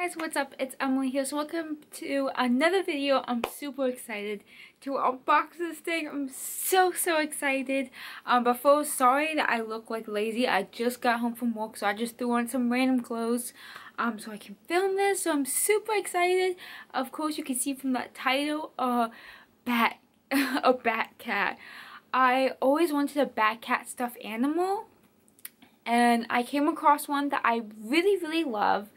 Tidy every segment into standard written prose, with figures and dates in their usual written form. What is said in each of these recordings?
guys, what's up? It's Emily here. So welcome to another video. I'm super excited to unbox this thing. I'm so excited. Before, sorry that I look like lazy. I just got home from work, so I just threw on some random clothes so I can film this. So I'm super excited. Of course, you can see from that title, a bat cat. I always wanted a bat cat stuffed animal, and I came across one that I really love.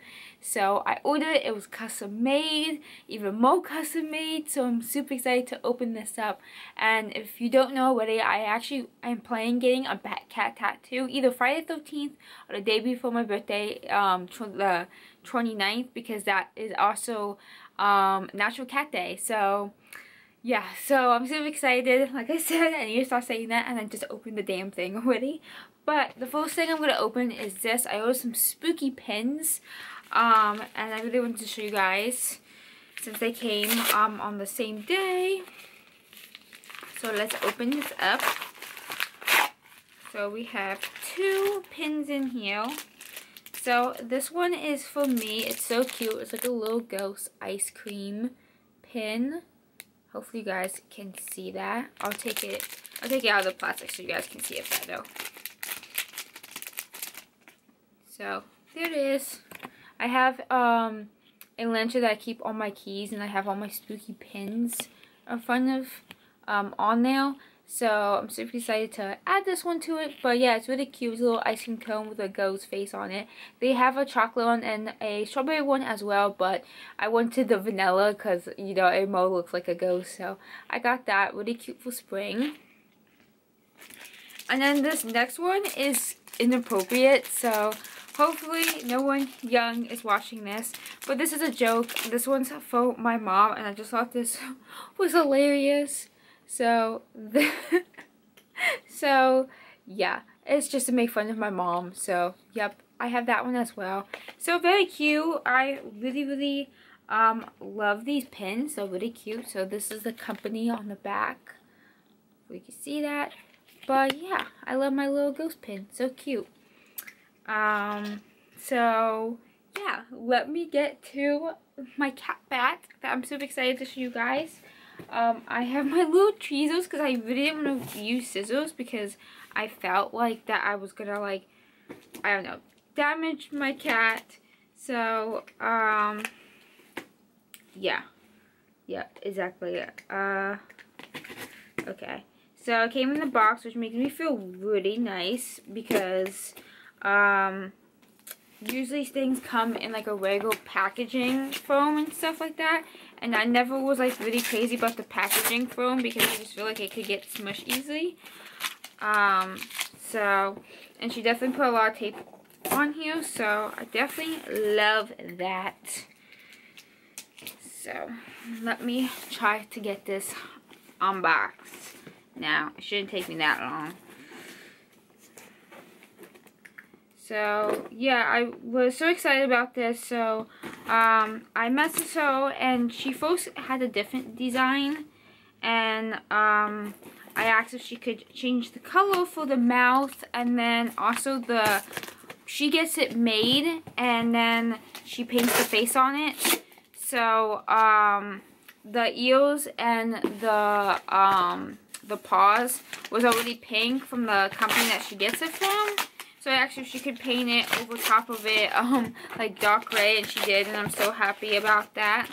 So I ordered it. It was custom made, even more custom made. So I'm super excited to open this up. And if you don't know already, I'm planning getting a bat cat tattoo either Friday the 13th or the day before my birthday, the 29th, because that is also Natural Cat Day. So yeah, so I'm super excited. Like I said, I need to stop saying that, and I just opened the damn thing already. But the first thing I'm going to open is this. I ordered some spooky pins, and I really wanted to show you guys since they came on the same day. So let's open this up. So we have two pins in here. So this one is for me. It's so cute. It's like a little ghost ice cream pin. Hopefully you guys can see that. I'll take it out of the plastic so you guys can see it better. So there it is. I have a lantern that I keep all my keys, and I have all my spooky pins in front of on there. So I'm super excited to add this one to it. But yeah, it's really cute. It's a little ice cream cone with a ghost face on it. They have a chocolate one and a strawberry one as well, but I wanted the vanilla because, you know, it more looks like a ghost. So I got that. Really cute for spring. And then this next one is inappropriate, so hopefully no one young is watching this. But this is a joke. This one's for my mom, and I just thought this was hilarious. So, so yeah, it's just to make fun of my mom. So, yep, I have that one as well. So, very cute. I really love these pins. So, really cute. So, this is the company on the back. We can see that. But, yeah, I love my little ghost pin. So cute. So, yeah, let me get to my cat bat that I'm super excited to show you guys. I have my little tweezers because I really didn't want to use scissors because I felt like that I was gonna, like, I don't know, damage my cat. So, yeah, exactly. Okay, so it came in the box, which makes me feel really nice because, usually things come in like a regular packaging foam and stuff like that, and I never was like really crazy about the packaging foam because I just feel like it could get smushed easily. So, and she definitely put a lot of tape on here, so I definitely love that. So, let me try to get this unboxed. Now, it shouldn't take me that long. So, yeah, I was so excited about this. So, I messaged her, and she first had a different design. And, I asked if she could change the color for the mouth. And then also she gets it made, and then she paints the face on it. So, the ears and the paws was already pink from the company that she gets it from. So actually she could paint it over top of it, like dark gray, and she did, and I'm so happy about that.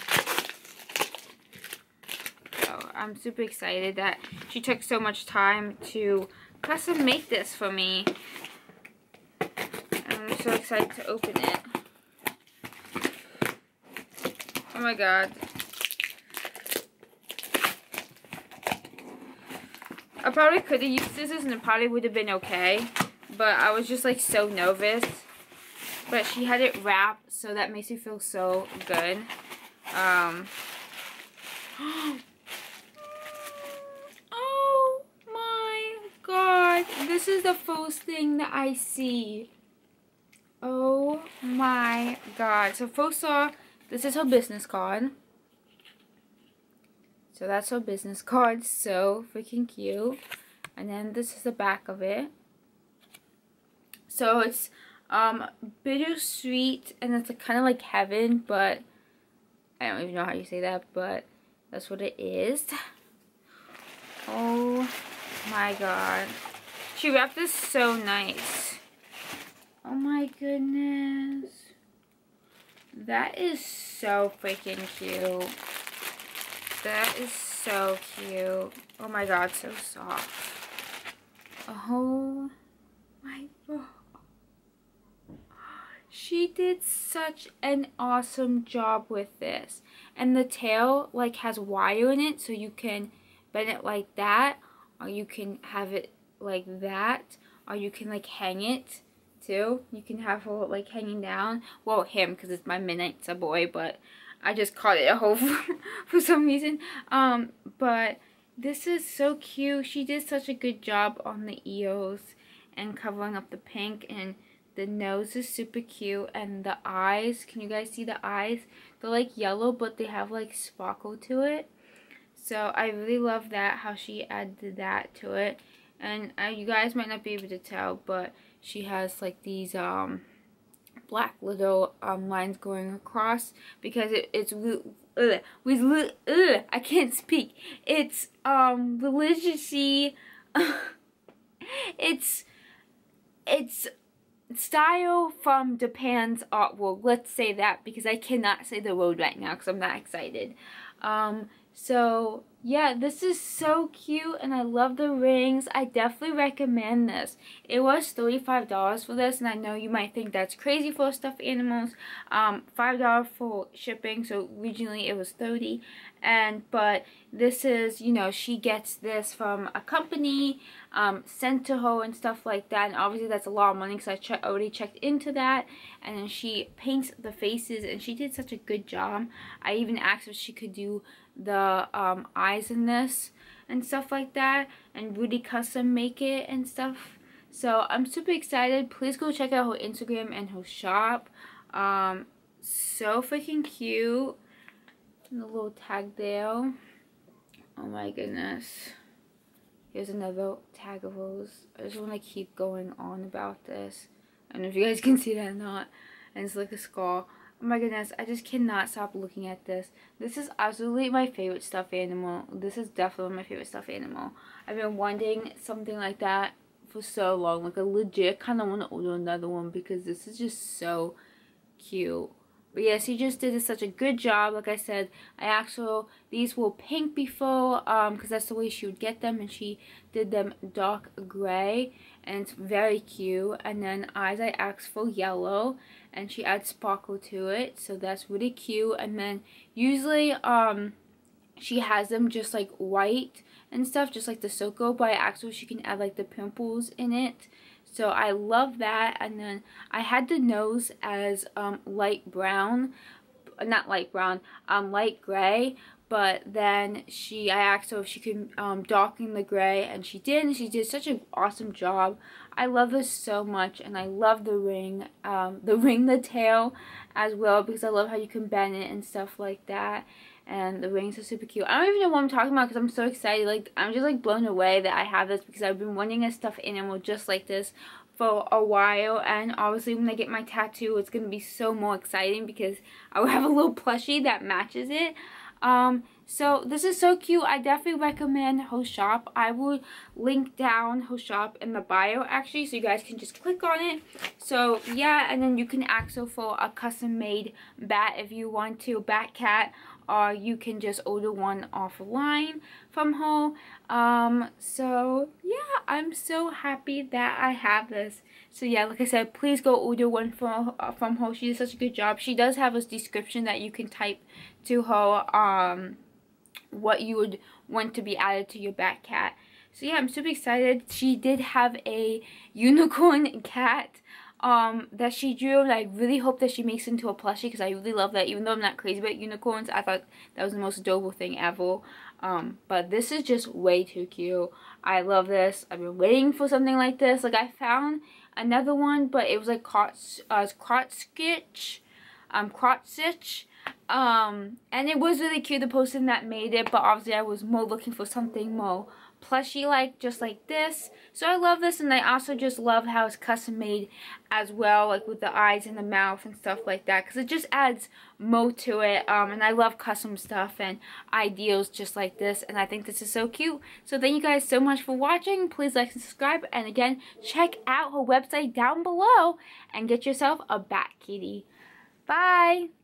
So I'm super excited that she took so much time to custom make this for me. And I'm so excited to open it. Oh my god. I probably could have used scissors and it probably would have been okay. But I was just like so nervous. But she had it wrapped, so that makes me feel so good. Oh my god. This is the first thing that I see. Oh my god. So first off, this is her business card. So that's her business card. So freaking cute. And then this is the back of it. So it's Bittersweet, and it's like, kind of like heaven, but I don't even know how you say that, but that's what it is. Oh my god. She wrapped this so nice. Oh my goodness. That is so freaking cute. That is so cute. Oh my god, so soft. Oh my god. She did such an awesome job with this. And the tail like has wire in it, so you can bend it like that, or you can have it like that, or you can like hang it too. You can have her like hanging down. Well, him, because it's my Midnight's a boy, but I just called it a hoe for some reason. But this is so cute. She did such a good job on the ears and covering up the pink, and the nose is super cute, and the eyes, can you guys see the eyes? They're like yellow, but they have like sparkle to it. So I really love that, how she added that to it. And you guys might not be able to tell, but she has like these black little lines going across, because it's I can't speak. It's religiously it's style from Japan's art world. Let's say that, because I cannot say the word right now because I'm not excited. So yeah, this is so cute, and I love the rings. I definitely recommend this. It was $35 for this, and I know you might think that's crazy for stuffed animals. $5 for shipping, so originally it was $30. But this is, you know, she gets this from a company, sent to her and stuff like that, and obviously that's a lot of money, because I already checked into that. And then she paints the faces, and she did such a good job. I even asked if she could do the eyes in this and stuff like that, and really custom make it and stuff. So I'm super excited. Please go check out her Instagram and her shop. So freaking cute. And the little tag there. Oh my goodness. Here's another tag of those. I just want to keep going on about this. I don't know if you guys can see that or not. And it's like a skull. Oh my goodness, I just cannot stop looking at this. This is absolutely my favorite stuffed animal. This is definitely my favorite stuffed animal. I've been wanting something like that for so long. Like, I legit kind of want to order another one, because this is just so cute. But yes, he just did such a good job. Like I said, I asked her, these were pink before, because that's the way she would get them, and she did them dark gray, and it's very cute. And then eyes, I asked for yellow, and she adds sparkle to it, so that's really cute. And then usually she has them just like white and stuff, just like the Soko, but I asked her if she can add like the pimples in it. So I love that. And then I had the nose as light brown, not light brown, light gray. But then I asked her if she could darken the gray, and she did, and she did such an awesome job. I love this so much, and I love the ring, the tail as well, because I love how you can bend it and stuff like that. And the rings are super cute. I don't even know what I'm talking about, because I'm so excited. Like, I'm just like blown away that I have this, because I've been wanting a stuffed animal just like this for a while. And obviously when I get my tattoo, it's going to be so more exciting, because I will have a little plushie that matches it. So this is so cute. I definitely recommend her shop. I will link down her shop in the bio, actually, so you guys can just click on it. So yeah, and then you can ask her for a custom made bat if you want to, bat cat, or you can just order one offline from her. So yeah, I'm so happy that I have this. So yeah, like I said, please go order one from her. She did such a good job. She does have a description that you can type to her, what you would want to be added to your bat cat. So yeah, I'm super excited. She did have a unicorn cat that she drew, and I really hope that she makes it into a plushie, because I really love that. Even though I'm not crazy about unicorns, I thought that was the most adorable thing ever. But this is just way too cute. I love this. I've been waiting for something like this. Like, I found another one, but it was like crotch stitch. And it was really cute, the person that made it, but obviously I was more looking for something more plushy like, just like this. So I love this, and I also just love how it's custom made as well, like with the eyes and the mouth and stuff like that, because it just adds mo to it. And I love custom stuff and ideals just like this, and I think this is so cute. So thank you guys so much for watching. Please like and subscribe, and again, check out her website down below and get yourself a bat kitty. Bye!